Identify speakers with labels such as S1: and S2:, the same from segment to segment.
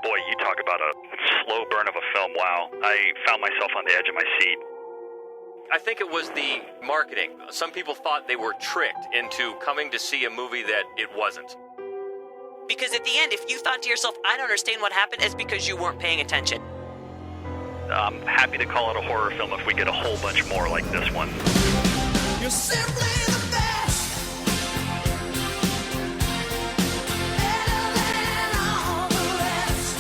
S1: Boy, you talk about a slow burn of a film. Wow. I found myself on the edge of my seat.
S2: I think it was the marketing. Some people thought they were tricked into coming to see a movie that it wasn't.
S3: Because at the end, if you thought to yourself, I don't understand what happened, it's because you weren't paying attention.
S1: I'm happy to call it a horror film if we get a whole bunch more like this one.
S4: You're simply the best. Better than all the rest.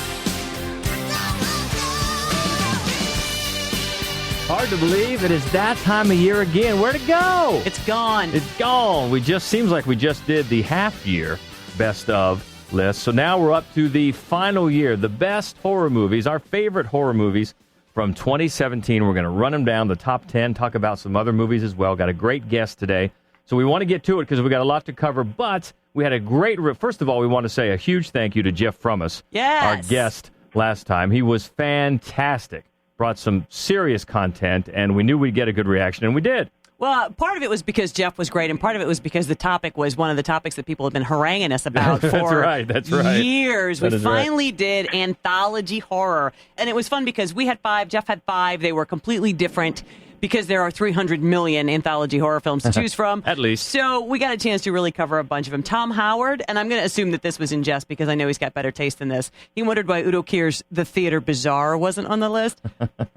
S5: Hard to believe it is that time of year again. Where'd it go?
S3: It's gone.
S5: It's gone. Seems like we just did the half year best of list. So now we're up to the final year, the best horror movies, our favorite horror movies from 2017. We're going to run them down, the top 10, talk about some other movies as well. Got a great guest today. So we want to get to it because we got a lot to cover, but we had a great... First of all, we want to say a huge thank you to Jeff Frummas, our guest last time. He was fantastic. Brought some serious content, and we knew we'd get a good reaction, and we did.
S3: Well, part of it was because Jeff was great, and part of it was because the topic was one of the topics that people have been haranguing us about for
S5: That's right.
S3: years. We finally did anthology horror, and it was fun because we had 5, Jeff had 5. They were completely different because there are 300 million anthology horror films to choose from.
S5: At least.
S3: So we got a chance to really cover a bunch of them. Tom Howard, and I'm going to assume that this was in jest because I know he's got better taste than this. He wondered why Udo Kier's The Theater Bizarre wasn't on the list.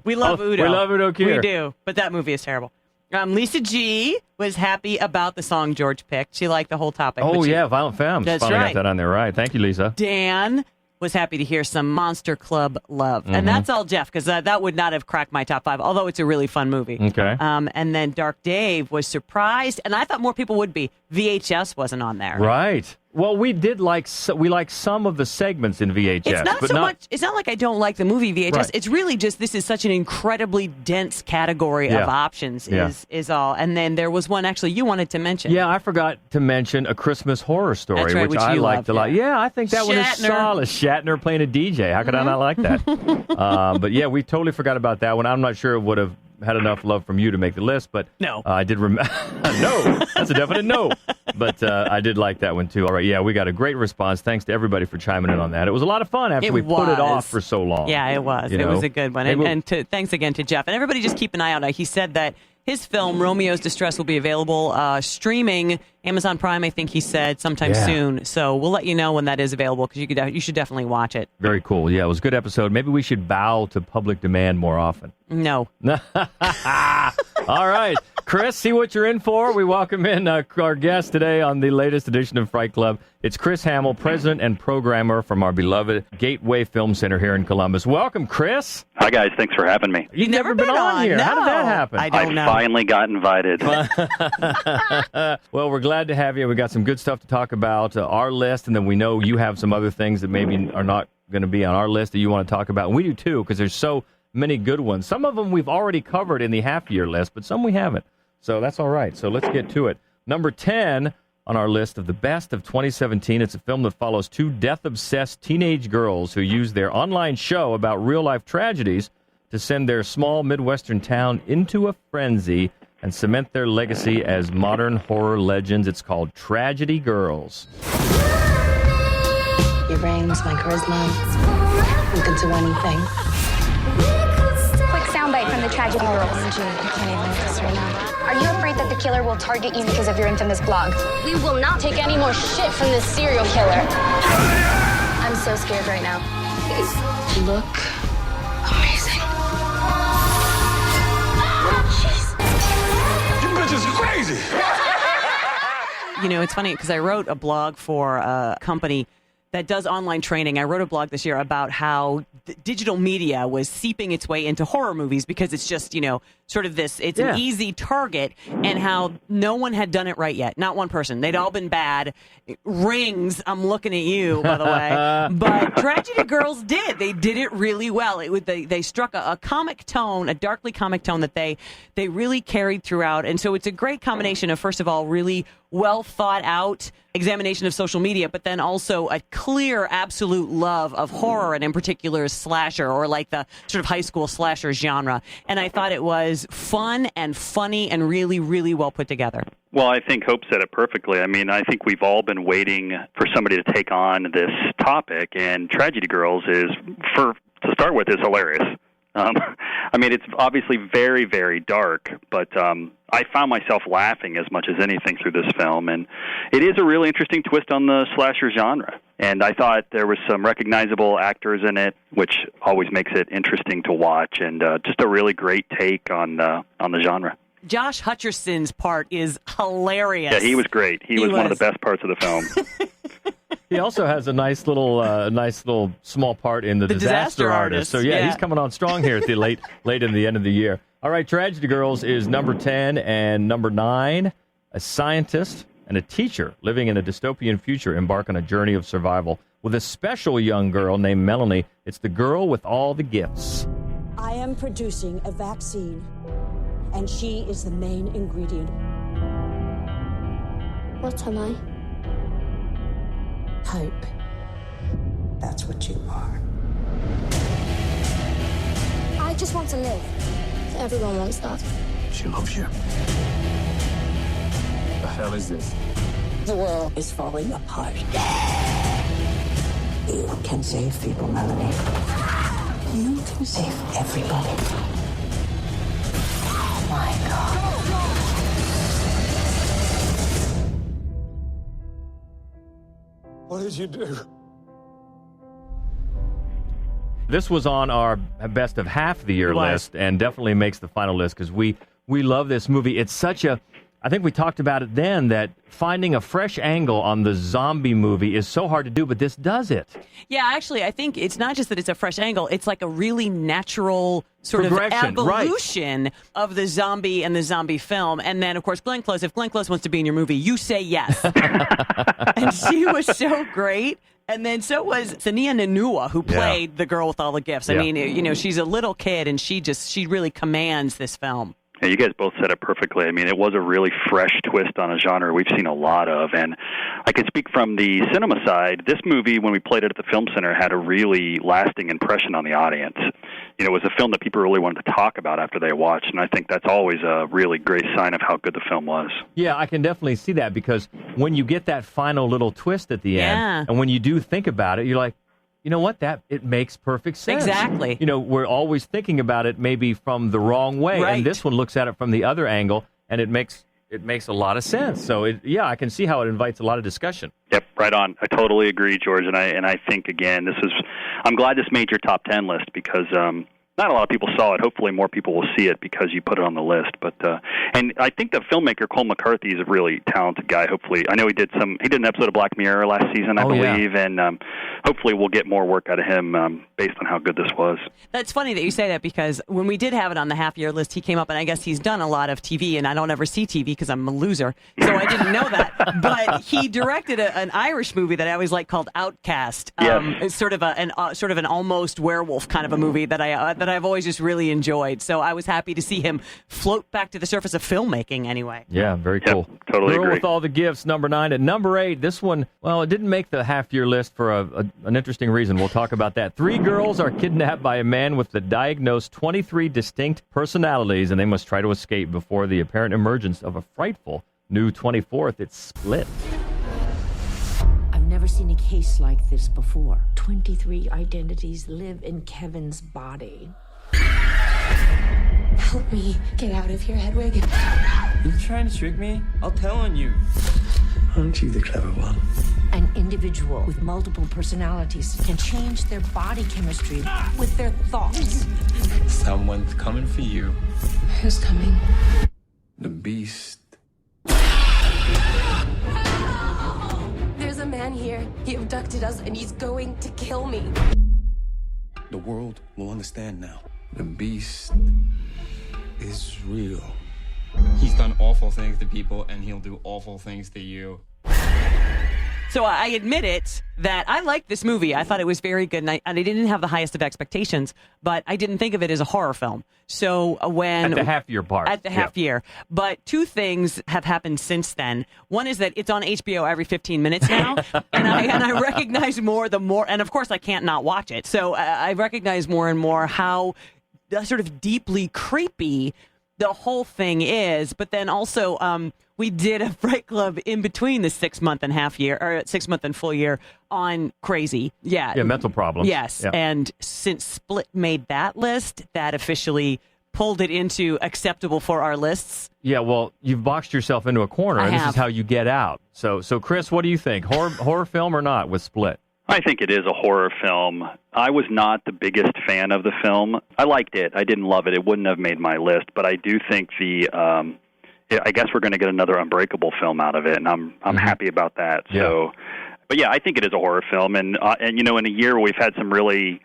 S3: We love Udo.
S5: We love Udo Kier.
S3: We do, but that movie is terrible. Lisa G was happy about the song George picked. She liked the whole topic.
S5: Oh, yeah, Violent Femmes.
S3: That's
S5: Finally
S3: right.
S5: got that on there, right. Thank you, Lisa.
S3: Dan was happy to hear some Monster Club love. And that's all Jeff, because that would not have cracked my top 5, although it's a really fun movie.
S5: Okay.
S3: And then Dark Dave was surprised, and I thought more people would be. VHS wasn't on there.
S5: Right. Well, we did like some of the segments in VHS.
S3: It's not
S5: but
S3: so much. It's not like I don't like the movie VHS.
S5: Right.
S3: It's really just this is such an incredibly dense category of options. Is all. And then there was one actually you wanted to mention.
S5: Yeah, I forgot to mention A Christmas Horror Story,
S3: That's right,
S5: which I liked a lot. Yeah, I think that one is solid. Shatner playing a DJ. How could I not like that? But yeah, we totally forgot about that one. I'm not sure it would have had enough love from you to make the list, but
S3: no,
S5: I did remember. No, that's a definite no. But I did like that one too. All right, yeah, we got a great response. Thanks to everybody for chiming in on that. It was a lot of fun after we put it off for so long.
S3: Yeah, it was. It was a good one. And thanks again to Jeff. And everybody just keep an eye out. He said that his film, Romeo's Distress, will be available streaming Amazon Prime, I think he said, sometime soon. So we'll let you know when that is available because you should definitely watch it.
S5: Very cool. Yeah, it was a good episode. Maybe we should bow to public demand more often.
S3: No.
S5: All right. Chris, see what you're in for. We welcome in our guest today on the latest edition of Fright Club. It's Chris Hamel, president and programmer from our beloved Gateway Film Center here in Columbus. Welcome, Chris.
S1: Hi, guys. Thanks for having me.
S5: You've never been on here.
S3: No.
S5: How did that happen?
S3: I don't know.
S1: Finally got invited.
S5: Well, we're glad to have you. We got some good stuff to talk about, our list, and then we know you have some other things that maybe are not going to be on our list that you want to talk about. And we do, too, because there's so many good ones. Some of them we've already covered in the half-year list, but some we haven't. So that's all right. So let's get to it. Number 10 on our list of the best of 2017. It's a film that follows 2 death-obsessed teenage girls who use their online show about real-life tragedies to send their small Midwestern town into a frenzy and cement their legacy as modern horror legends. It's called Tragedy Girls.
S6: Your brains, my charisma. We could do anything.
S7: Quick soundbite from the Tragedy Girls.
S6: OMG, I can't even with this right now.
S7: Are you afraid that the killer will target you because of your infamous blog? We will not take any more shit from this serial killer.
S6: I'm so scared right now. Look amazing.
S4: You bitches are crazy.
S3: You know, it's funny because I wrote a blog for a company that does online training. I wrote a blog this year about how digital media was seeping its way into horror movies because it's just, sort of this, it's an easy target, and how no one had done it right yet. Not one person. They'd all been bad. Rings, I'm looking at you, by the way. But Tragedy Girls did. They did it really well. They struck a comic tone, a darkly comic tone that they really carried throughout. And so it's a great combination of, first of all, really well thought out examination of social media, but then also a clear, absolute love of horror, and in particular slasher, or like the sort of high school slasher genre. And I thought it was fun and funny and really, really well put together.
S1: Well, I think Hope said it perfectly. I mean, I think we've all been waiting for somebody to take on this topic, and Tragedy Girls to start with, is hilarious. I mean, it's obviously very, very dark, but I found myself laughing as much as anything through this film, and it is a really interesting twist on the slasher genre. And I thought there was some recognizable actors in it, which always makes it interesting to watch, and just a really great take on the genre.
S3: Josh Hutcherson's part is hilarious.
S1: Yeah, he was great. He was one of the best parts of the film.
S5: He also has a nice little small part in the Disaster Artist. So yeah, he's coming on strong here at the late in the end of the year. All right, Tragedy Girls is number 10, and number 9, a scientist and a teacher living in a dystopian future embark on a journey of survival with a special young girl named Melanie. It's the girl with all the gifts.
S8: I am producing a vaccine, and she is the main ingredient.
S7: What am I?
S8: Hope. That's what you are.
S7: I just want to live. Everyone wants that.
S9: She loves you. The hell is this?
S8: The world is falling apart. You can save people, Melanie. You can save everybody. Oh my God.
S9: What did you do?
S5: This was on our best of half the year list, and definitely makes the final list because we love this movie. It's such a, I think we talked about it then, that finding a fresh angle on the zombie movie is so hard to do, but this does it.
S3: Yeah, actually, I think it's not just that it's a fresh angle. It's like a really natural sort of evolution of the zombie and the zombie film. And then, of course, Glenn Close. If Glenn Close wants to be in your movie, you say yes. And she was so great. And then so was Sania Nanua, who played the girl with all the gifts. I mean, you know, she's a little kid, and she really commands this film.
S1: Yeah, you guys both said it perfectly. I mean, it was a really fresh twist on a genre we've seen a lot of. And I can speak from the cinema side. This movie, when we played it at the Film Center, had a really lasting impression on the audience. You know, it was a film that people really wanted to talk about after they watched, and I think that's always a really great sign of how good the film was.
S5: Yeah, I can definitely see that, because when you get that final little twist at the end, and when you do think about it, you're like, you know what? It makes perfect sense. Exactly. You know, we're always thinking about it maybe from the wrong way, and this one looks at it from the other angle, and it makes a lot of sense. So, I can see how it invites a lot of discussion.
S1: Yep, right on. I totally agree, George, and I think, again, I'm glad this made your top 10 list, because not a lot of people saw it. Hopefully more people will see it because you put it on the list. But and I think the filmmaker Cole McCarthy is a really talented guy. Hopefully, I know he did an episode of Black Mirror last season, I believe, and hopefully we'll get more work out of him based on how good this was.
S3: That's funny that you say that, because when we did have it on the half-year list, he came up, and I guess he's done a lot of TV, and I don't ever see TV because I'm a loser, so I didn't know that. But he directed an Irish movie that I always like called Outcast. It's sort of an almost werewolf kind of a movie that I've always just really enjoyed. So I was happy to see him float back to the surface of filmmaking anyway.
S5: Yeah, very cool.
S1: Yep, totally
S5: Girl
S1: agree.
S5: with All the Gifts, number 9. At number 8, this one, well, it didn't make the half-year list for an interesting reason. We'll talk about that. 3 girls are kidnapped by a man with the diagnosed 23 distinct personalities, and they must try to escape before the apparent emergence of a frightful new 24th. It's Split.
S8: I've never seen a case like this before. 23 identities live in Kevin's body.
S7: Help me get out of here, Hedwig.
S10: You trying to trick me? I'll tell on you.
S9: Aren't you the clever one?
S8: An individual with multiple personalities can change their body chemistry with their thoughts.
S10: Someone's coming for you.
S7: Who's coming?
S10: The Beast.
S7: There's a man here. He abducted us, and he's going to kill me.
S9: The world will understand now. The Beast is real.
S10: He's done awful things to people, and he'll do awful things to you.
S3: So I admit it that I liked this movie. I thought it was very good, and I didn't have the highest of expectations, but I didn't think of it as a horror film. So when...
S5: At the half-year part.
S3: At the half-year. But two things have happened since then. One is that it's on HBO every 15 minutes now, and I recognize and of course I can't not watch it. So I recognize more and more how sort of deeply creepy the whole thing is. But then also... we did a Fright Club in between the 6 month and half year, or 6 month and full year on Crazy. Yeah.
S5: Yeah, mental problems.
S3: Yes. Yeah. And since Split made that list, that officially pulled it into acceptable for our lists.
S5: Yeah, well, you've boxed yourself into a corner, and this is how you get out. So Chris, what do you think? Horror film or not with Split?
S1: I think it is a horror film. I was not the biggest fan of the film. I liked it. I didn't love it. It wouldn't have made my list, but I do think I guess we're going to get another Unbreakable film out of it, and I'm happy about that.
S5: Yeah.
S1: So, but yeah, I think it is a horror film, and you know, in a year where we've had some really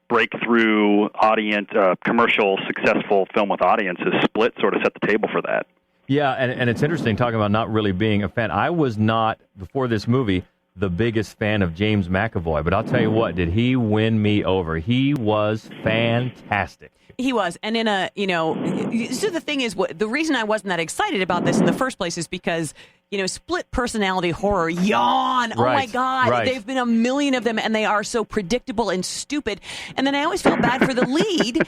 S1: breakthrough audience, commercial successful film with audiences, Split sort of set the table for that.
S5: Yeah, and it's interesting talking about not really being a fan. I was not, before this movie, the biggest fan of James McAvoy, but I'll tell you what, did he win me over? He was fantastic.
S3: He was. And so the thing is, the reason I wasn't that excited about this in the first place is because, split personality horror, yawn.
S5: Right,
S3: oh my God.
S5: right.
S3: They've been a million of them, and they are so predictable and stupid. And then I always felt bad for the lead.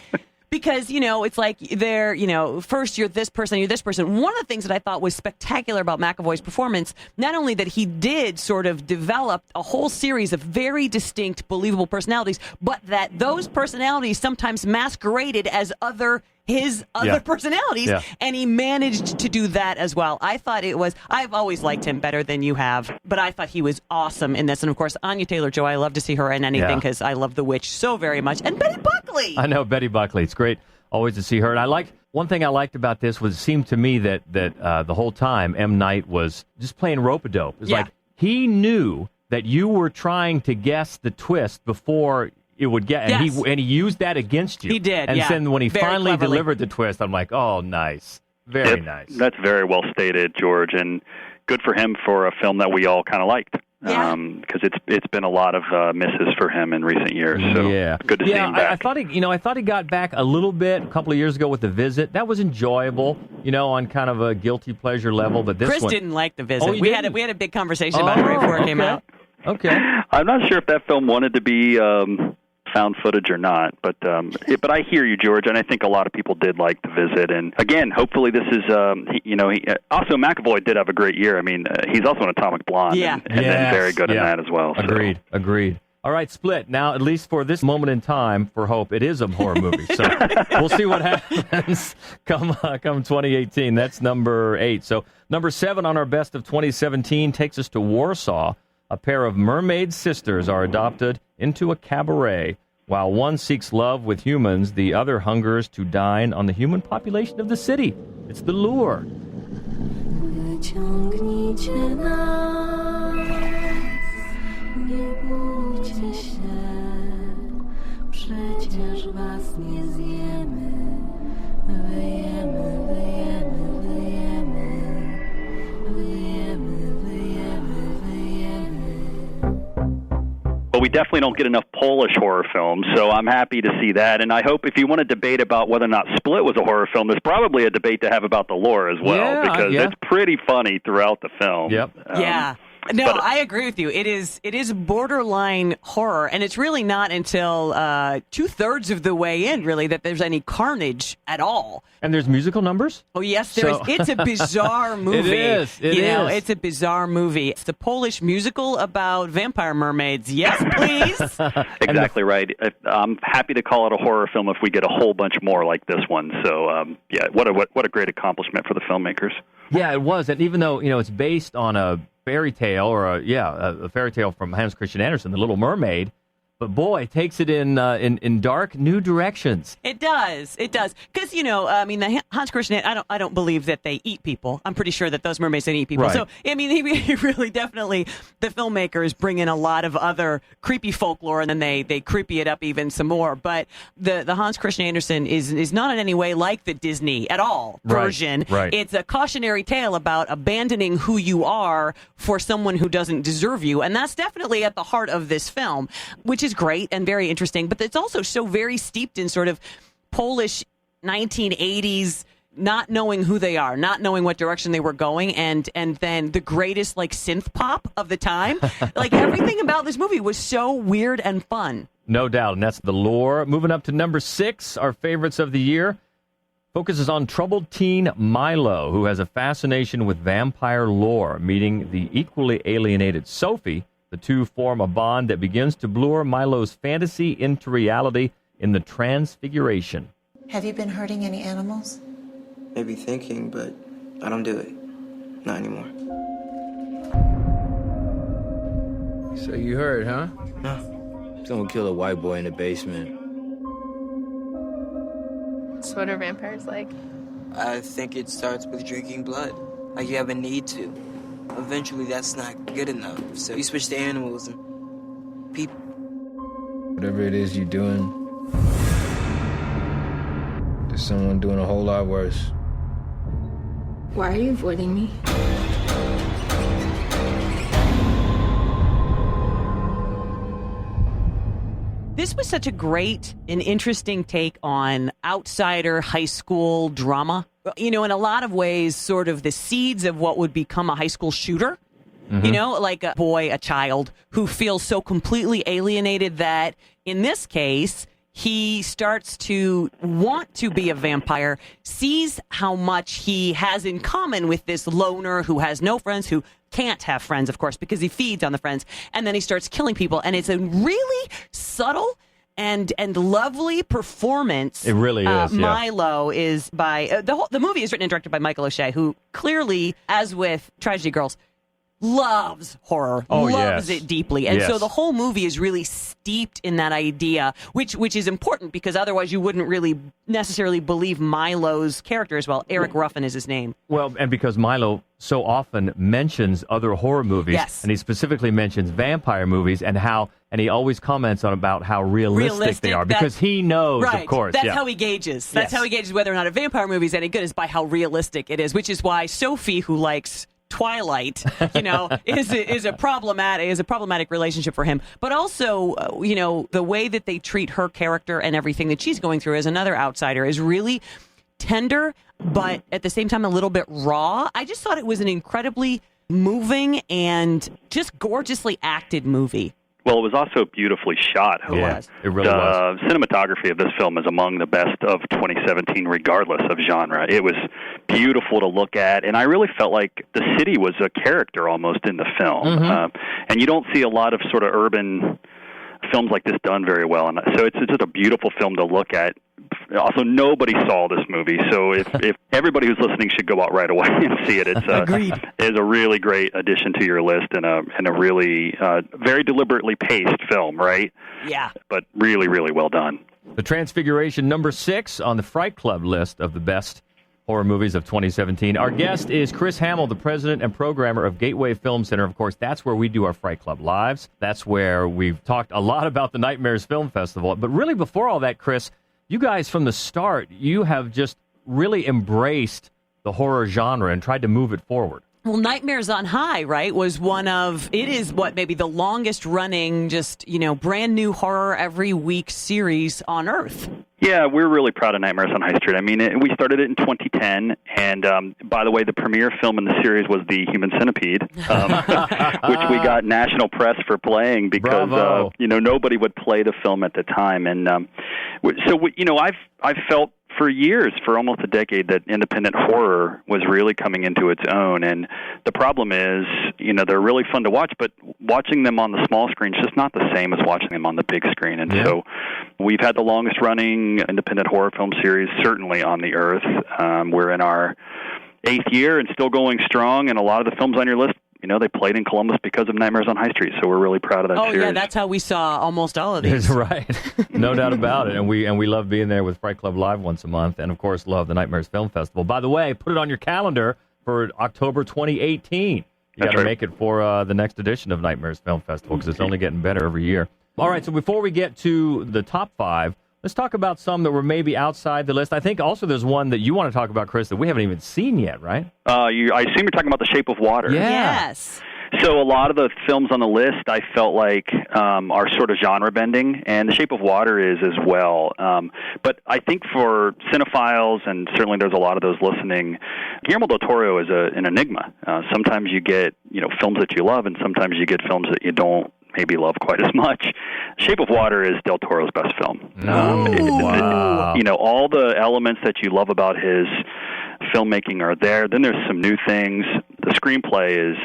S3: Because, it's like they're, first you're this person, you're this person. One of the things that I thought was spectacular about McAvoy's performance, not only that he did sort of develop a whole series of very distinct, believable personalities, but that those personalities sometimes masqueraded as his other personalities, and he managed to do that as well. I thought I've always liked him better than you have, but I thought he was awesome in this. And of course, Anya Taylor-Joy, I love to see her in anything because I love The Witch so very much. And Betty Buckley!
S5: I know, Betty Buckley. It's great always to see her. And one thing I liked about this was it seemed to me that the whole time M. Night was just playing rope-a-dope. It's like he knew that you were trying to guess the twist before it would get, and he used that against you.
S3: He did,
S5: and then when he
S3: very
S5: finally
S3: cleverly
S5: delivered the twist, I'm like, oh, nice, very nice.
S1: That's very well stated, George, and good for him for a film that we all kind of liked. Because it's been a lot of misses for him in recent years. So good to see him back.
S5: I thought he got back a little bit a couple of years ago with The Visit. That was enjoyable, on kind of a guilty pleasure level. But this
S3: Chris
S5: one
S3: didn't like The Visit.
S5: Oh,
S3: we had a big conversation about it right before it came out.
S5: Okay.
S1: I'm not sure if that film wanted to be found footage or not, but I hear you, George, and I think a lot of people did like The Visit. And again, hopefully this is also McAvoy did have a great year. I mean, he's also an Atomic Blonde, and then very good in that as well. So.
S5: Agreed. All right, Split. Now, at least for this moment in time, for Hope, it is a horror movie. So we'll see what happens come 2018. That's number 8. So number 7 on our best of 2017 takes us to Warsaw. A pair of mermaid sisters are adopted into a cabaret. While one seeks love with humans, the other hungers to dine on the human population of the city. It's The Lure.
S4: Wyciągnijcie nas, nie bójcie się, przecież was nie zjemy. Wyjemy, wyjemy, wyjemy, wyjemy, wyjemy, wyjemy.
S1: But we definitely don't get enough Polish horror films, so I'm happy to see that. And I hope if you want to debate about whether or not Split was a horror film, there's probably a debate to have about The Lure as well, because it's pretty funny throughout the film.
S3: Yep. No, I agree with you. It is borderline horror, and it's really not until 2/3 of the way in, really, that there's any carnage at all.
S5: And there's musical numbers?
S3: Oh, yes, there is. It's a bizarre movie.
S5: It is.
S3: It's a bizarre movie. It's the Polish musical about vampire mermaids. Yes, please.
S1: Exactly right. I'm happy to call it a horror film if we get a whole bunch more like this one. So, what a great accomplishment for the filmmakers.
S5: Yeah, it was. And even though, it's based on a fairy tale, or a fairy tale from Hans Christian Andersen, The Little Mermaid, But boy, it takes it in dark new directions.
S3: It does. Because, the Hans Christian, I don't believe that they eat people. I'm pretty sure that those mermaids don't eat people.
S5: Right.
S3: So, he really definitely, the filmmakers bring in a lot of other creepy folklore, and then they creepy it up even some more. But the Hans Christian Andersen is not in any way like the Disney at all version.
S5: Right.
S3: It's a cautionary tale about abandoning who you are for someone who doesn't deserve you. And that's definitely at the heart of this film, which is great and very interesting, but it's also so very steeped in sort of Polish 1980s, not knowing who they are, not knowing what direction they were going, and then the greatest synth pop of the time. Everything about this movie was so weird and fun.
S5: No doubt, and that's the lore. Moving up to number 6, our favorites of the year, focuses on troubled teen Milo, who has a fascination with vampire lore. Meeting the equally alienated Sophie, the two form a bond that begins to lure Milo's fantasy into reality in the Transfiguration.
S6: Have you been hurting any animals?
S11: Maybe thinking, but I don't do it. Not anymore.
S12: So you heard, huh?
S11: No.
S12: Someone killed a white boy in the basement.
S13: So what are vampires like?
S11: I think it starts with drinking blood. Like you have a need to. Eventually that's not good enough. So you switch to animals and people.
S12: Whatever it is you're doing, there's someone doing a whole lot worse.
S13: Why are you avoiding me?
S3: This was such a great and interesting take on outsider high school drama. In a lot of ways, sort of the seeds of what would become a high school shooter.
S5: Mm-hmm.
S3: Like a child who feels so completely alienated that, in this case, he starts to want to be a vampire, sees how much he has in common with this loner who has no friends, who can't have friends, of course, because he feeds on the friends, and then he starts killing people. And it's a really subtle and lovely performance.
S5: It really is.
S3: Milo is by the movie is written and directed by Michael O'Shea, who clearly, as with Tragedy Girls, loves horror, loves it deeply. And so the whole movie is really steeped in that idea, which is important because otherwise you wouldn't really necessarily believe Milo's character as well. Eric Ruffin is his name.
S5: Well, and because Milo so often mentions other horror movies, and he specifically mentions vampire movies, and he always comments on about how realistic they are, because he knows, of course.
S3: That's how he gauges. That's how he gauges whether or not a vampire movie is any good, is by how realistic it is, which is why Sophie, who likes Twilight, is a problematic relationship for him. But also, the way that they treat her character and everything that she's going through as another outsider is really tender, but at the same time a little bit raw. I just thought it was an incredibly moving and just gorgeously acted movie.
S1: Well, it was also beautifully shot.
S5: It really was.
S1: The cinematography of this film is among the best of 2017, regardless of genre. It was beautiful to look at, and I really felt like the city was a character almost in the film. And you don't see a lot of sort of urban films like this done very well, and so it's just a beautiful film to look at. Also, nobody saw this movie, so if everybody who's listening should go out right away and see it. It's a really great addition to your list, and a really very deliberately paced film, right?
S3: Yeah.
S1: But really, really well done.
S5: The Transfiguration, number 6 on the Fright Club list of the best horror movies of 2017. Our guest is Chris Hamel, the president and programmer of Gateway Film Center. Of course, that's where we do our Fright Club Lives. That's where we've talked a lot about the Nightmares Film Festival. But really, before all that, Chris, you guys from the start, you have just really embraced the horror genre and tried to move it forward.
S3: Well, Nightmares on High, right, was maybe the longest running, brand new horror every week series on Earth.
S1: Yeah, we're really proud of Nightmares on High Street. I mean, we started it in 2010, and by the way, the premiere film in the series was The Human Centipede, which we got national press for playing because nobody would play the film at the time, and I've felt for years, for almost a decade, that independent horror was really coming into its own. And the problem is, they're really fun to watch, but watching them on the small screen is just not the same as watching them on the big screen. And so we've had the longest running independent horror film series, certainly on the earth. We're in our 8th year and still going strong, and a lot of the films on your list they played in Columbus because of Nightmares on High Street, so we're really proud of that series.
S3: Oh, yeah, that's how we saw almost all of these.
S5: That's right. No doubt about it. And we love being there with Fright Club Live once a month, and, of course, love the Nightmares Film Festival. By the way, put it on your calendar for October 2018. You got to make it for the next edition of Nightmares Film Festival because it's only getting better every year. All right, so before we get to the top 5, let's talk about some that were maybe outside the list. I think also there's one that you want to talk about, Chris, that we haven't even seen yet, right?
S1: I assume you're talking about The Shape of Water.
S5: Yeah.
S3: Yes.
S1: So a lot of the films on the list I felt like are sort of genre-bending, and The Shape of Water is as well. But I think for cinephiles, and certainly there's a lot of those listening, Guillermo del Toro is an enigma. Sometimes you get films that you love, and sometimes you get films that you don't maybe love quite as much. Shape of Water is Del Toro's best film.
S5: Wow.
S1: All the elements that you love about his filmmaking are there. Then there's some new things. The screenplay is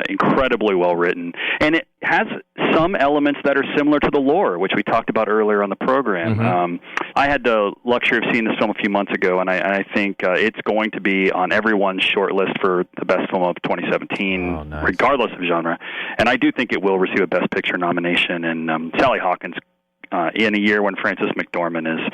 S1: incredibly well written, and it has some elements that are similar to the lore, which we talked about earlier on the program.
S5: Mm-hmm.
S1: I had the luxury of seeing this film a few months ago, and I think it's going to be on everyone's short list for the best film of 2017,
S5: nice.
S1: regardless of genre. And I do think it will receive a Best Picture nomination. And Sally Hawkins, in a year when Frances McDormand is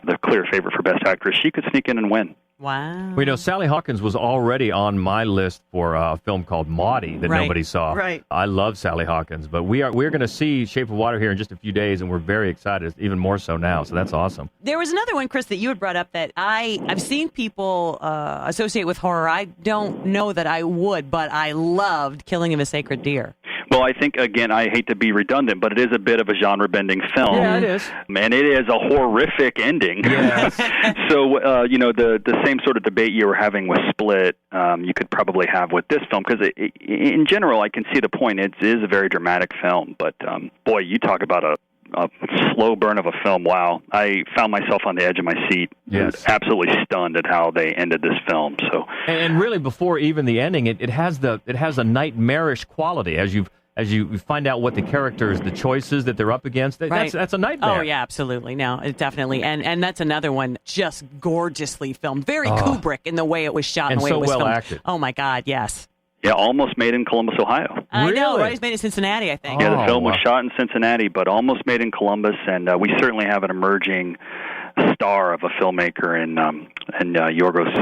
S1: the clear favorite for Best Actress, she could sneak in and win.
S3: Wow.
S5: Well, Sally Hawkins was already on my list for a film called Maudie that nobody saw.
S3: Right.
S5: I love Sally Hawkins, but we're going to see Shape of Water here in just a few days, and we're very excited, even more so now, so that's awesome.
S3: There was another one, Chris, that you had brought up that I've seen people associate with horror. I don't know that I would, but I loved Killing of a Sacred Deer.
S1: Well, I think, again, I hate to be redundant, but it is a bit of a genre-bending film.
S5: Yeah, it is.
S1: And it is a horrific ending.
S5: Yes.
S1: So, the same sort of debate you were having with Split, you could probably have with this film, because in general, I can see the point. It is a very dramatic film, but, boy, you talk about a slow burn of a film. Wow. I found myself on the edge of my seat.
S5: Yes.
S1: Absolutely stunned at how they ended this film. So,
S5: and really, before even the ending, it has a nightmarish quality as you find out what the characters, the choices that they're up against. That's a nightmare.
S3: Oh, yeah, absolutely. No, it definitely. And that's another one just gorgeously filmed. Very Kubrick in the way it was shot and the way
S5: so
S3: it was
S5: well
S3: filmed.
S5: acted.
S3: Oh, my God, yes.
S1: yeah, almost made in Columbus, Ohio.
S3: I know,
S5: Really?
S3: right? It's made in Cincinnati, I think.
S1: Yeah, the film was
S5: wow.
S1: shot in Cincinnati, but almost made in Columbus, and we certainly have an emerging star of a filmmaker in Yorgos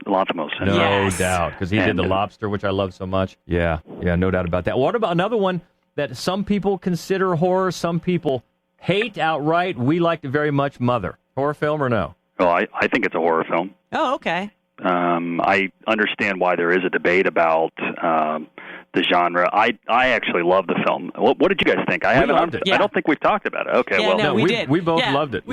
S1: Lanthimos.
S5: No
S3: Yes.
S5: doubt, because he did The Lobster, which I love so much. Yeah, no doubt about that. What about another one that some people consider horror, some people hate outright? We liked it very much, Mother. Horror film or no?
S1: Well, I think it's a horror film.
S3: Oh, okay.
S1: I understand why there is a debate about the genre. I actually love the film. What did you guys think?
S5: We loved it.
S1: I don't think we've talked about it. Okay,
S3: Yeah,
S1: well,
S3: no, we did.
S5: We both
S3: Yeah,
S5: loved it.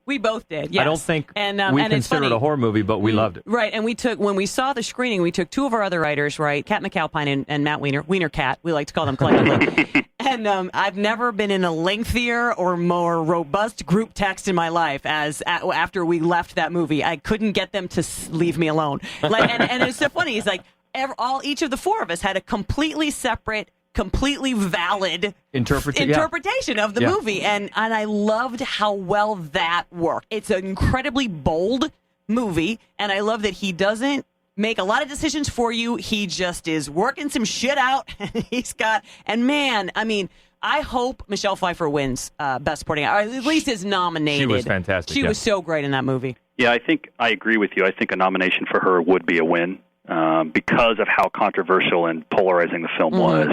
S3: We both did. Yes.
S5: I don't think
S3: and
S5: we
S3: and it's
S5: consider it
S3: funny.
S5: a horror movie, but we loved it.
S3: Right, and when we saw the screening, we took two of our other writers, right, Kat McAlpine and Matt Wiener Cat, we like to call them collectively. And I've never been in a lengthier or more robust group text in my life after we left that movie. I couldn't get them to leave me alone. And it's so funny. It's like each of the four of us had a completely separate, completely valid interpretation of the movie, and I loved how well that worked. It's an incredibly bold movie, and I love that he doesn't make a lot of decisions for you. He just is working some shit out. I hope Michelle Pfeiffer wins Best Supporting Actress, or at least is nominated.
S5: She was fantastic.
S3: She was so great in that movie.
S1: Yeah, I think I agree with you. I think a nomination for her would be a win because of how controversial and polarizing the film was.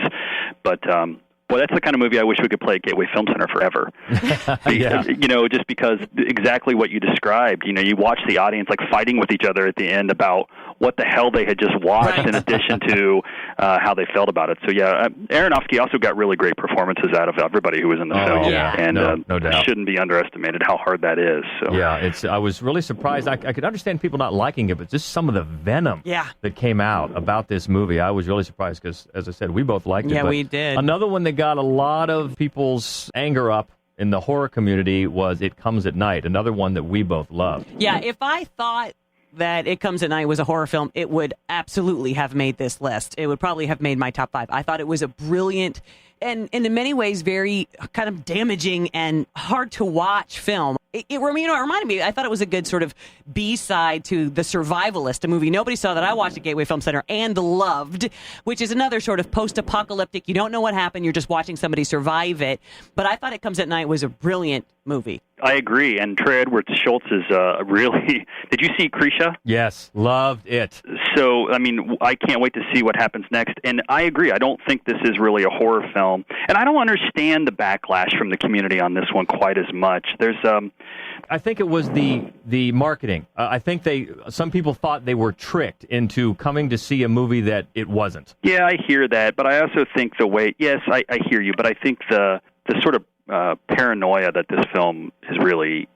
S1: But well, that's the kind of movie I wish we could play at Gateway Film Center forever. Just because exactly what you described. You watch the audience like fighting with each other at the end about what the hell they had just watched, in addition to how they felt about it. So Aronofsky also got really great performances out of everybody who was in the film, and
S5: no doubt.
S1: shouldn't be underestimated how hard that is. So.
S5: Yeah, I was really surprised. I could understand people not liking it, but just some of the venom that came out about this movie, I was really surprised because, as I said, we both liked it.
S3: Yeah,
S5: but
S3: we did.
S5: Another one that got a lot of people's anger up in the horror community was It Comes at Night, another one that we both loved.
S3: Yeah, if I thought that It Comes at Night was a horror film, it would absolutely have made this list. It would probably have made my top 5. I thought it was a brilliant and in many ways very kind of damaging and hard to watch film. It reminded me, I thought it was a good sort of B-side to The Survivalist, a movie nobody saw that I watched at Gateway Film Center and loved, which is another sort of post-apocalyptic, you don't know what happened, you're just watching somebody survive it. But I thought It Comes at Night was a brilliant movie.
S1: I agree, and Trey Edwards Schultz is really... Did you see Krisha?
S5: Yes, loved it.
S1: So, I mean, I can't wait to see what happens next. And I agree, I don't think this is really a horror film. And I don't understand the backlash from the community on this one quite as much. There's...
S5: I think it was the marketing. I think some people thought they were tricked into coming to see a movie that it wasn't.
S1: Yeah, I hear that, but I also think the way... Yes, I hear you, but I think the sort of paranoia that this film is really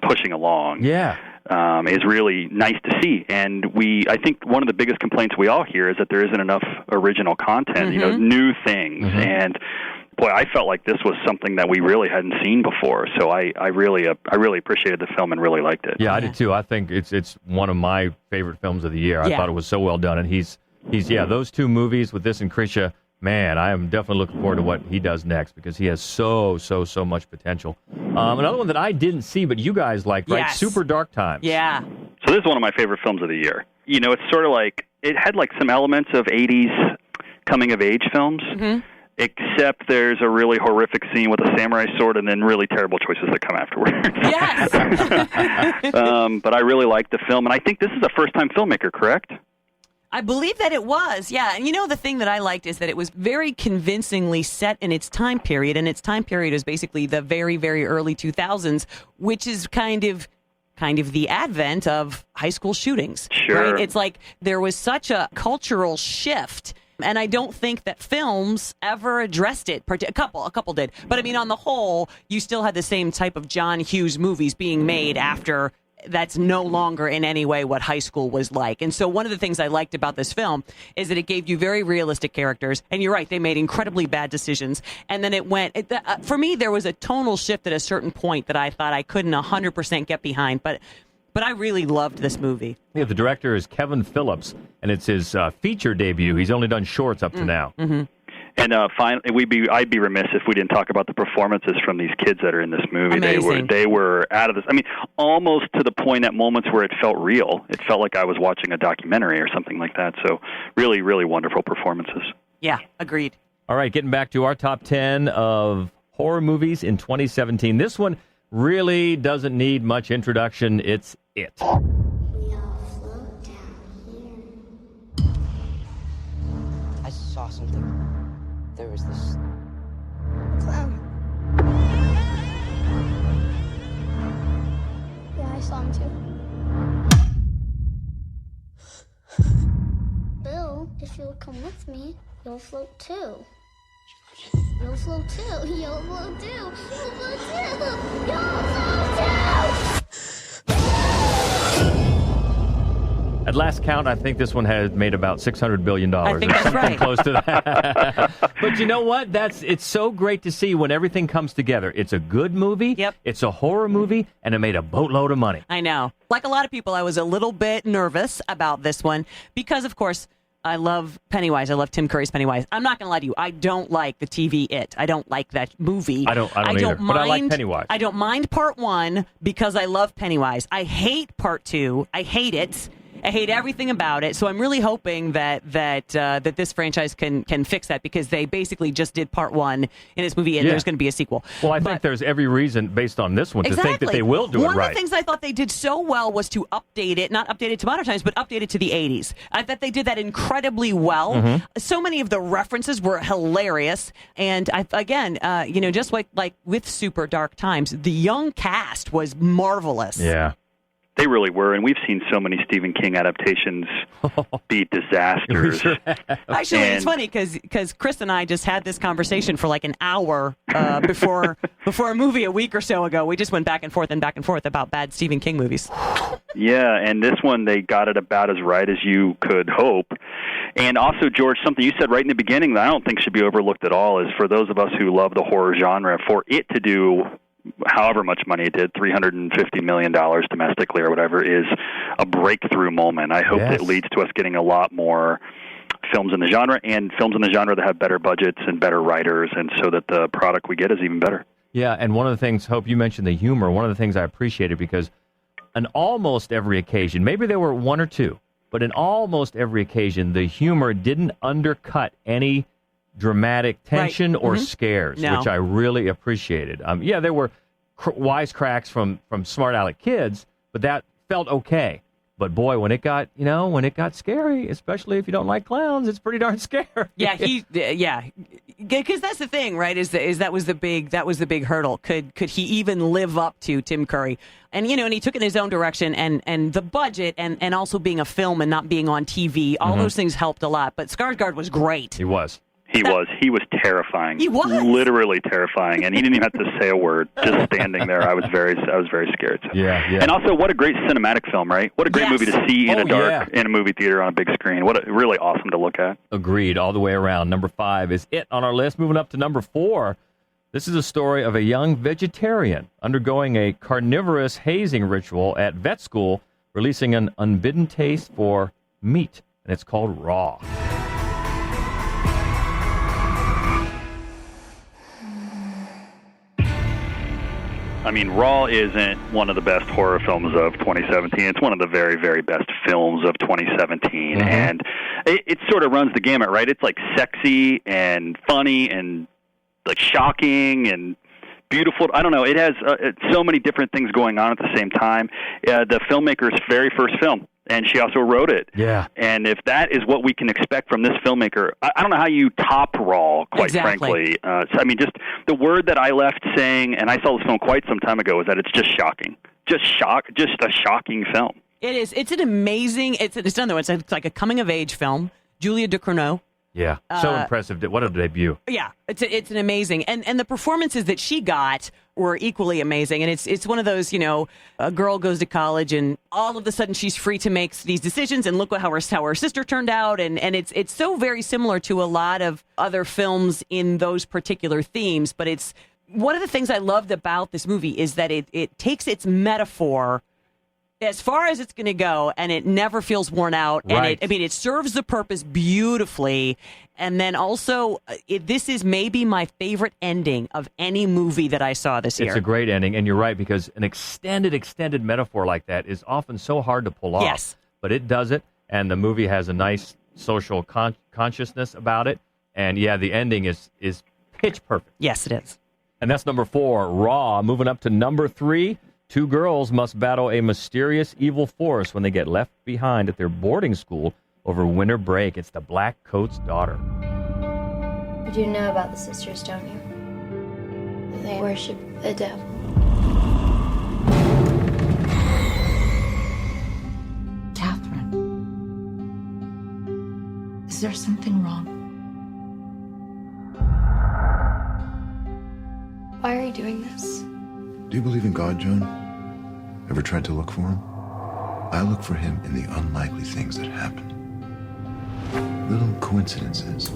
S1: pushing along is really nice to see. And I think one of the biggest complaints we all hear is that there isn't enough original content, new things. And boy, I felt like this was something that we really hadn't seen before. So I really appreciated the film and really liked it.
S5: Yeah, I did too. I think it's one of my favorite films of the year. I thought it was so well done. And he's those two movies with this and Krisha, man, I am definitely looking forward to what he does next because he has so much potential. Another one that I didn't see, but you guys liked, right?
S3: Yes.
S5: Super Dark Times.
S3: Yeah.
S1: So this is one of my favorite films of the year. You know, it's sort of like, it had like some elements of 80s coming-of-age films, except there's a really horrific scene with a samurai sword and then really terrible choices that come afterwards.
S3: Yes!
S1: But I really liked the film, and I think this is a first-time filmmaker, correct?
S3: I believe that it was, yeah. And the thing that I liked is that it was very convincingly set in its time period, and its time period is basically the very, very early 2000s, which is kind of the advent of high school shootings.
S1: Sure.
S3: Right? It's like there was such a cultural shift, and I don't think that films ever addressed it. A couple did. But I mean, on the whole, you still had the same type of John Hughes movies being made after that's no longer in any way what high school was like. And so one of the things I liked about this film is that it gave you very realistic characters. And you're right, they made incredibly bad decisions. And then for me, there was a tonal shift at a certain point that I thought I couldn't 100% get behind. But I really loved this movie.
S5: Yeah, the director is Kevin Phillips, and it's his feature debut. He's only done shorts up to now.
S3: Mm-hmm.
S1: And finally, I'd be remiss if we didn't talk about the performances from these kids that are in this movie.
S3: Amazing.
S1: They were out of this. I mean, almost to the point at moments where it felt real. It felt like I was watching a documentary or something like that. So really, really wonderful performances.
S3: Yeah, agreed.
S5: All right, getting back to our top 10 of horror movies in 2017. This one really doesn't need much introduction. It's It.
S4: We all float down here.
S11: I saw something. There was this
S7: Clown. Yeah, I saw him too. Bill, if you'll come with me, you'll float too. You'll float too. You'll float too. You'll float too. You'll float too.
S5: At last count, I think this one has made about $600 billion
S3: I think
S5: or
S3: that's
S5: something
S3: right.
S5: close to that. But you know what? It's so great to see when everything comes together. It's a good movie.
S3: Yep.
S5: It's a horror movie, and it made a boatload of money.
S3: I know. Like a lot of people, I was a little bit nervous about this one because, of course, I love Pennywise. I love Tim Curry's Pennywise. I'm not going to lie to you. I don't like the TV It. I don't like that movie.
S5: I don't either, but I like Pennywise.
S3: I don't mind part one because I love Pennywise. I hate part two. I hate it. I hate everything about it. So I'm really hoping that this franchise can fix that because they basically just did part one in this movie and there's going to be a sequel.
S5: Well, I think there's every reason based on this one to think that they will do
S3: One
S5: it right.
S3: of the things I thought they did so well was to update it, not update it to modern times, but update it to the 80s. I thought they did that incredibly well.
S5: Mm-hmm.
S3: So many of the references were hilarious. And just like with Super Dark Times, the young cast was marvelous.
S5: Yeah.
S1: They really were, and we've seen so many Stephen King adaptations be disasters.
S3: Actually, it's funny because Chris and I just had this conversation for like an hour before a movie a week or so ago. We just went back and forth about bad Stephen King movies.
S1: Yeah, and this one, they got it about as right as you could hope. And also, George, something you said right in the beginning that I don't think should be overlooked at all is for those of us who love the horror genre, for it to do however much money it did, $350 million domestically or whatever, is a breakthrough moment. I hope that it leads to us getting a lot more films in the genre and films in the genre that have better budgets and better writers, and so that the product we get is even better.
S5: Yeah, and one of the things, Hope, you mentioned the humor. One of the things I appreciated, because on almost every occasion, maybe there were one or two, but in almost every occasion, the humor didn't undercut any dramatic tension or scares, which I really appreciated. Yeah, there were wisecracks from smart aleck kids, but that felt okay. But boy, when it got scary, especially if you don't like clowns, it's pretty darn scary.
S3: Yeah, because that's the thing, right? Is that was the big hurdle. Could he even live up to Tim Curry? And and he took it in his own direction, and the budget, and also being a film and not being on TV, all those things helped a lot. But Skarsgård was great.
S5: He was.
S1: He was terrifying.
S3: He was
S1: literally terrifying, and he didn't even have to say a word. Just standing there, I was very scared. So.
S5: Yeah.
S1: And also, what a great cinematic film, right? What a great movie to see in a dark in a movie theater on a big screen. Really awesome to look at.
S5: Agreed, all the way around. Number 5 is it on our list. Moving up to number 4. This is a story of a young vegetarian undergoing a carnivorous hazing ritual at vet school, releasing an unbidden taste for meat, and it's called Raw.
S1: I mean, Raw isn't one of the best horror films of 2017. It's one of the very, very best films of 2017. And it sort of runs the gamut, right? It's like sexy and funny and like shocking and beautiful. I don't know. It has so many different things going on at the same time. The filmmaker's very first film, and she also wrote it.
S5: Yeah.
S1: And if that is what we can expect from this filmmaker, I don't know how you top Raw, quite frankly. So, I mean, just the word that I left saying, and I saw this film quite some time ago, is that it's just shocking. Just a shocking film.
S3: It is. It's an amazing, it's another one. It's like a coming-of-age film. Julia Ducournau.
S5: Yeah, so impressive. What a debut.
S3: Yeah, it's an amazing. And the performances that she got were equally amazing. And it's one of those, a girl goes to college and all of a sudden she's free to make these decisions, and look how her sister turned out. And it's so very similar to a lot of other films in those particular themes. But it's one of the things I loved about this movie is that it takes its metaphor as far as it's going to go, and it never feels worn out.
S5: Right.
S3: And it serves the purpose beautifully. And then also, this is maybe my favorite ending of any movie that I saw this year.
S5: It's a great ending, and you're right, because an extended metaphor like that is often so hard to pull off.
S3: Yes.
S5: But it does it, and the movie has a nice social consciousness about it. And yeah, the ending is pitch perfect.
S3: Yes, it is.
S5: And that's number 4, Raw. Moving up to number 3. 2 girls must battle a mysterious evil force when they get left behind at their boarding school over winter break. It's the Black Coat's daughter.
S4: You do know about the sisters, don't you? They worship the devil.
S8: Catherine, is there something wrong?
S13: Why are you doing this?
S14: Do you believe in God, Joan? Ever tried to look for him? I look for him in the unlikely things that happen. Little coincidences.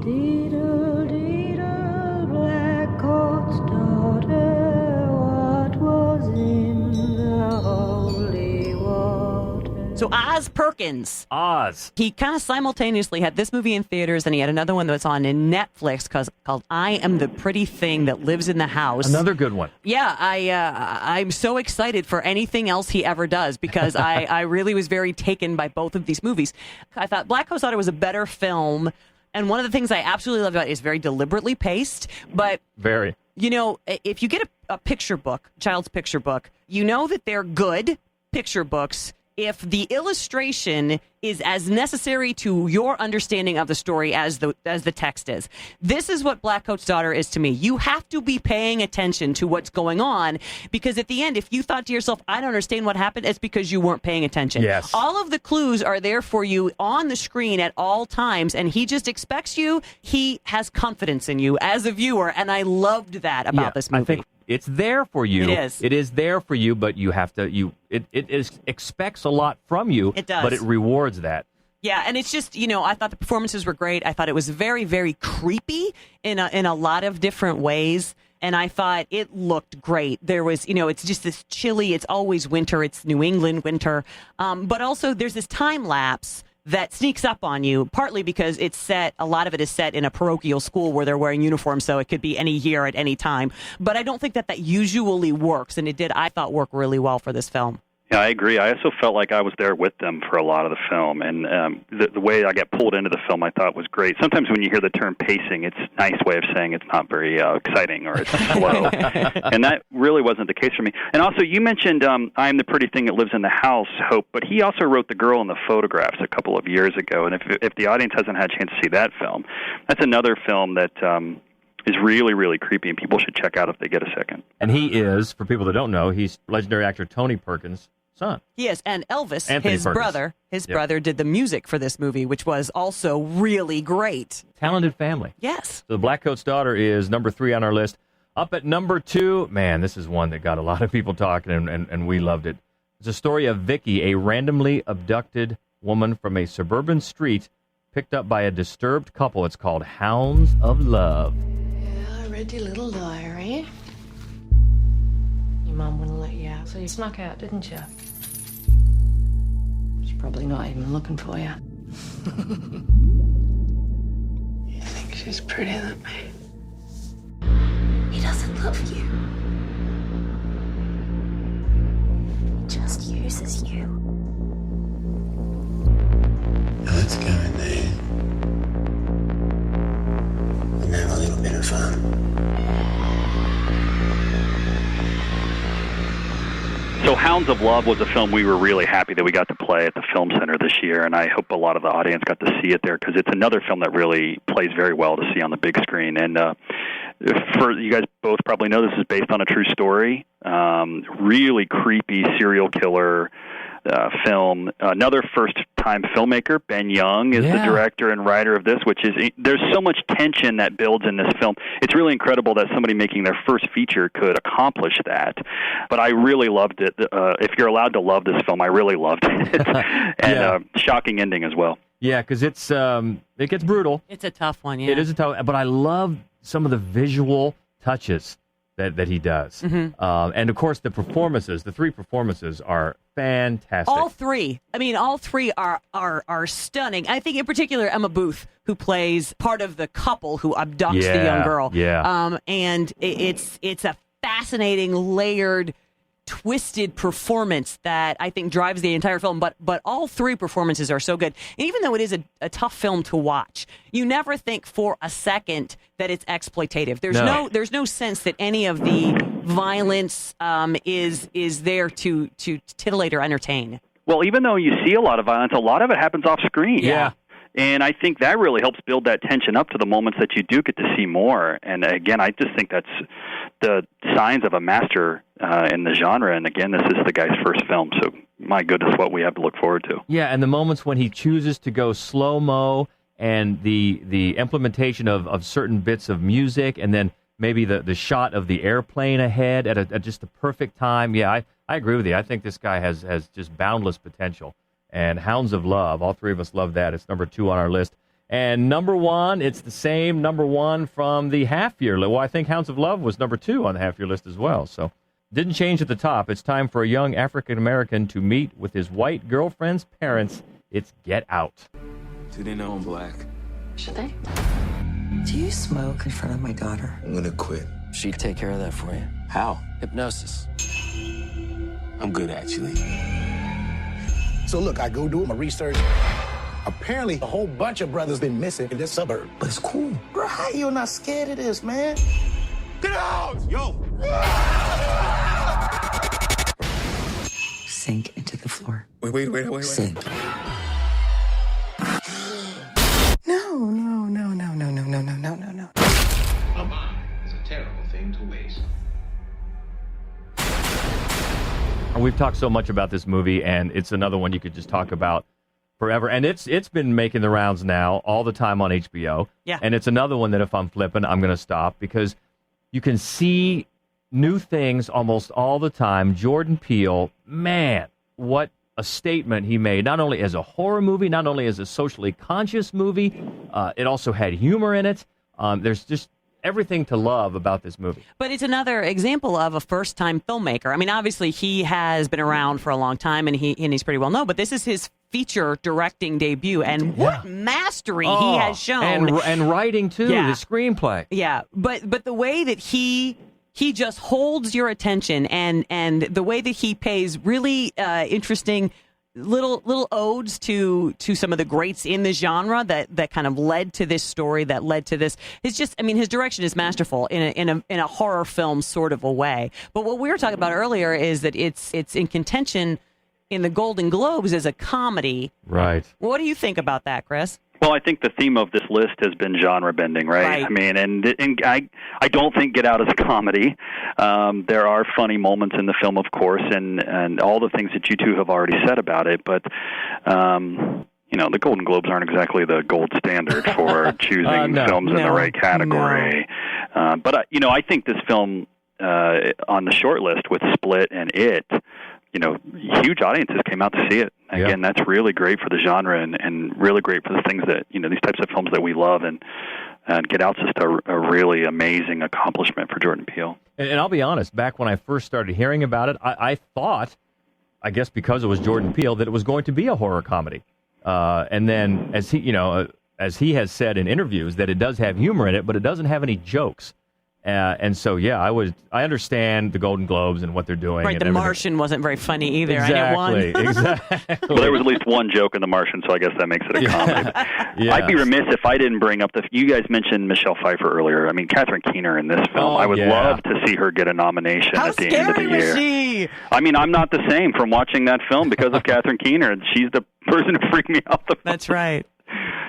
S15: Diddle, diddle, black coat's daughter, what was in the holy water?
S3: So Oz Perkins.
S5: Oz.
S3: He kind of simultaneously had this movie in theaters, and he had another one that's on in Netflix called I Am the Pretty Thing That Lives in the House.
S5: Another good one.
S3: Yeah, I'm so excited for anything else he ever does, because I really was very taken by both of these movies. I thought Black Coat's Daughter was a better film, and one of the things I absolutely love about it is very deliberately paced, but...
S5: Very.
S3: If you get a picture book, child's picture book, you know that they're good picture books if the illustration is as necessary to your understanding of the story as the text is. This is what Black Coat's Daughter is to me. You have to be paying attention to what's going on, because at the end, if you thought to yourself, I don't understand what happened, it's because you weren't paying attention.
S5: Yes.
S3: All of the clues are there for you on the screen at all times, and he just expects you. He has confidence in you as a viewer, and I loved that about this movie.
S5: I think it's there for you.
S3: It is.
S5: It is there for you, but you have to. It expects a lot from you.
S3: It does.
S5: But it rewards that.
S3: Yeah, and it's just, I thought the performances were great. I thought it was very, very creepy in a lot of different ways. And I thought it looked great. There was, it's just this chilly, it's always winter. It's New England winter. But also there's this time lapse that sneaks up on you, partly because a lot of it is set in a parochial school where they're wearing uniforms, so it could be any year at any time. But I don't think that usually works, and it did, I thought, work really well for this film.
S1: Yeah, I agree. I also felt like I was there with them for a lot of the film, and the way I got pulled into the film I thought was great. Sometimes when you hear the term pacing, it's a nice way of saying it's not very exciting or it's slow, and that really wasn't the case for me. And also, you mentioned I Am the Pretty Thing That Lives in the House, Hope, but he also wrote The Girl in the Photographs a couple of years ago, and if the audience hasn't had a chance to see that film, that's another film that is really, really creepy, and people should check out if they get a second.
S5: And he is, for people that don't know, he's legendary actor Tony Perkins' son.
S3: He is, and Elvis,
S5: Anthony
S3: his
S5: Perkins.
S3: brother, did the music for this movie, which was also really great.
S5: Talented family.
S3: Yes.
S5: So The Black Coat's Daughter is number 3 on our list. Up at number 2, man, this is one that got a lot of people talking, and we loved it. It's a story of Vicky, a randomly abducted woman from a suburban street picked up by a disturbed couple. It's called Hounds of Love.
S6: Yeah, I read your little diary. Your mom wouldn't let you out, so you snuck out, didn't you? She's probably not even looking for you. You think she's prettier than me?
S7: He doesn't love you. He just uses you.
S9: Now let's go in there and have a little bit of fun.
S1: So Hounds of Love was a film we were really happy that we got to play at the Film Center this year, and I hope a lot of the audience got to see it there because it's another film that really plays very well to see on the big screen. And for you guys both probably know, this is based on a true story. Really creepy serial killer film. Another first-time filmmaker, Ben Young, is the director and writer of this, which is, there's so much tension that builds in this film. It's really incredible that somebody making their first feature could accomplish that. But I really loved it. If you're allowed to love this film, I really loved it. And shocking ending as well.
S5: Yeah, because it gets brutal.
S3: It's a tough one, yeah.
S5: It is a tough, but I love some of the visual touches that he does.
S3: Mm-hmm.
S5: And, of course, the 3 performances are fantastic.
S3: All three are stunning. I think in particular Emma Booth, who plays part of the couple who abducts the young girl.
S5: Yeah.
S3: And it's a fascinating, layered, twisted performance that I think drives the entire film. But all 3 performances are so good. And even though it is a tough film to watch, you never think for a second that it's exploitative. There's no sense that any of the violence is there to titillate or entertain.
S1: Well, even though you see a lot of violence, a lot of it happens off screen.
S5: Yeah.
S1: And I think that really helps build that tension up to the moments that you do get to see more. And again, I just think that's the signs of a master in the genre. And again, this is the guy's first film, so my goodness, what we have to look forward to.
S5: Yeah, and the moments when he chooses to go slow-mo and the implementation of certain bits of music, and then maybe the shot of the airplane ahead at just the perfect time. Yeah, I agree with you. I think this guy has just boundless potential. And Hounds of Love, all 3 of us love that. It's number 2 on our list. And number 1, it's the same number 1 from the half-year list. Well, I think Hounds of Love was number 2 on the half-year list as well. So didn't change at the top. It's time for a young African-American to meet with his white girlfriend's parents. It's Get Out.
S10: Do they know I'm black?
S6: Should they?
S11: Do you smoke in front of my daughter?
S9: I'm gonna quit.
S10: She'd take care of that for you.
S9: How?
S10: Hypnosis.
S9: I'm good, actually.
S16: So look, I go do my research. Apparently, a whole bunch of brothers been missing in this suburb.
S9: But it's cool.
S16: Bro, how you not scared of this, man?
S9: Get out! Yo!
S11: Sink into the floor.
S9: Wait.
S11: Sink.
S16: No.
S17: A mind is a terrible thing to waste.
S5: We've talked so much about this movie, and it's another one you could just talk about forever. And it's been making the rounds now all the time on HBO.
S3: Yeah.
S5: And it's another one that if I'm flipping, I'm going to stop because you can see new things almost all the time. Jordan Peele, man, what a statement he made, not only as a horror movie, not only as a socially conscious movie, it also had humor in it. There's just everything to love about this movie.
S3: But it's another example of a first-time filmmaker. I mean, obviously, he has been around for a long time, and he's pretty well known, but this is his feature directing debut, and what mastery he has shown.
S5: And writing, too, the screenplay.
S3: Yeah, but the way that he just holds your attention, and the way that he pays really interesting little odes to some of the greats in the genre that kind of led to this story, that led to this. It's just, I mean, his direction is masterful in a horror film sort of a way. But what we were talking about earlier is that it's in contention in the Golden Globes as a comedy.
S5: Right.
S3: What do you think about that, Chris?
S1: Well, I think the theme of this list has been genre bending, right? I mean, and I don't think Get Out is a comedy. There are funny moments in the film, of course, and all the things that you two have already said about it. But the Golden Globes aren't exactly the gold standard for choosing films in the right category. No. But I think this film on the short list with Split and It, huge audiences came out to see it. Again, that's really great for the genre and really great for the things that, these types of films that we love. And Get Out's just a really amazing accomplishment for Jordan Peele.
S5: And I'll be honest, back when I first started hearing about it, I thought, I guess because it was Jordan Peele, that it was going to be a horror comedy. And then as he has said in interviews, that it does have humor in it, but it doesn't have any jokes. And so, I understand the Golden Globes and what they're doing.
S3: Right, The Martian wasn't very funny either, and it won.
S5: Exactly.
S1: Well, there was at least one joke in The Martian, so I guess that makes it a comedy. I'd be remiss if I didn't bring up you guys mentioned Michelle Pfeiffer earlier. I mean, Catherine Keener in this film. I would love to see her get a nomination at the end of the year.
S3: How scary was she?
S1: I mean, I'm not the same from watching that film because of Catherine Keener. She's the person who freaked me out the most.
S3: That's right.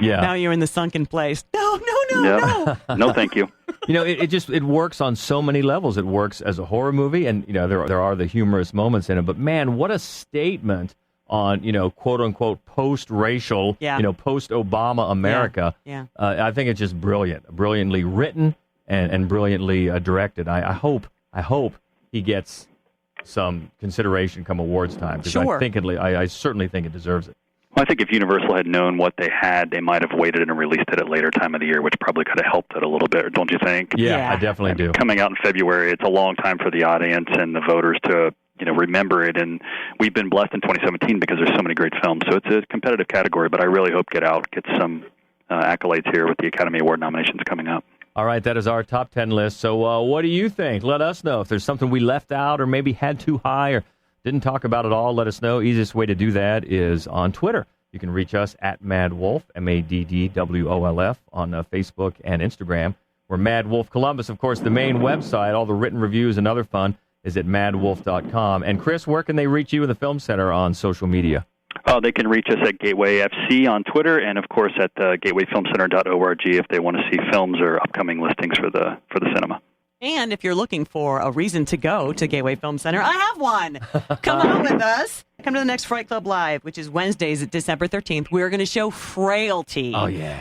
S5: Yeah.
S3: Now you're in the sunken place. No.
S1: No, thank you.
S5: It works on so many levels. It works as a horror movie, and there are the humorous moments in it. But man, what a statement on quote unquote post-racial, post-Obama America.
S3: Yeah.
S5: I think it's just brilliantly written and brilliantly directed. I hope he gets some consideration come awards time, because I certainly think it deserves it.
S1: Well, I think if Universal had known what they had, they might have waited and released it at a later time of the year, which probably could have helped it a little bit, don't you think?
S5: Yeah. I definitely do.
S1: Coming out in February, it's a long time for the audience and the voters to remember it, and we've been blessed in 2017 because there's so many great films. So it's a competitive category, but I really hope Get Out gets some accolades here with the Academy Award nominations coming up.
S5: All right, that is our top 10 list. So what do you think? Let us know if there's something we left out or maybe had too high or didn't talk about at all. Let us know. Easiest way to do that is on Twitter. You can reach us at MaddWolf, MaddWolf, on Facebook and Instagram. We're Mad Wolf Columbus, of course, the main website. All the written reviews and other fun is at maddwolf.com. And Chris, where can they reach you in the Film Center on social media?
S1: They can reach us at Gateway FC on Twitter, and of course at gatewayfilmcenter.org if they want to see films or upcoming listings for the cinema.
S3: And if you're looking for a reason to go to Gateway Film Center, I have one. Come on with us. Come to the next Fright Club Live, which is Wednesdays at December 13th. We're going to show Frailty,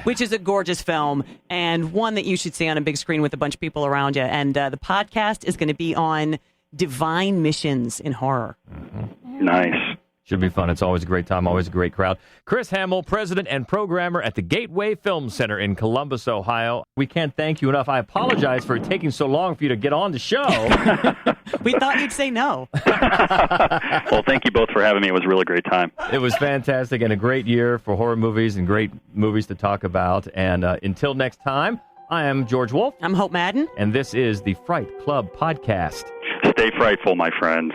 S3: which is a gorgeous film and one that you should see on a big screen with a bunch of people around you. And the podcast is going to be on divine missions in horror.
S1: Mm-hmm. Nice.
S5: Should be fun. It's always a great time, always a great crowd. Chris Hamel, president and programmer at the Gateway Film Center in Columbus, Ohio. We can't thank you enough. I apologize for it taking so long for you to get on the show.
S3: We thought you'd say no.
S1: Well, thank you both for having me. It was a really great time.
S5: It was fantastic and a great year for horror movies and great movies to talk about. And until next time, I am George Wolf.
S3: I'm Hope Madden.
S5: And this is the Fright Club Podcast.
S1: Stay frightful, my friends.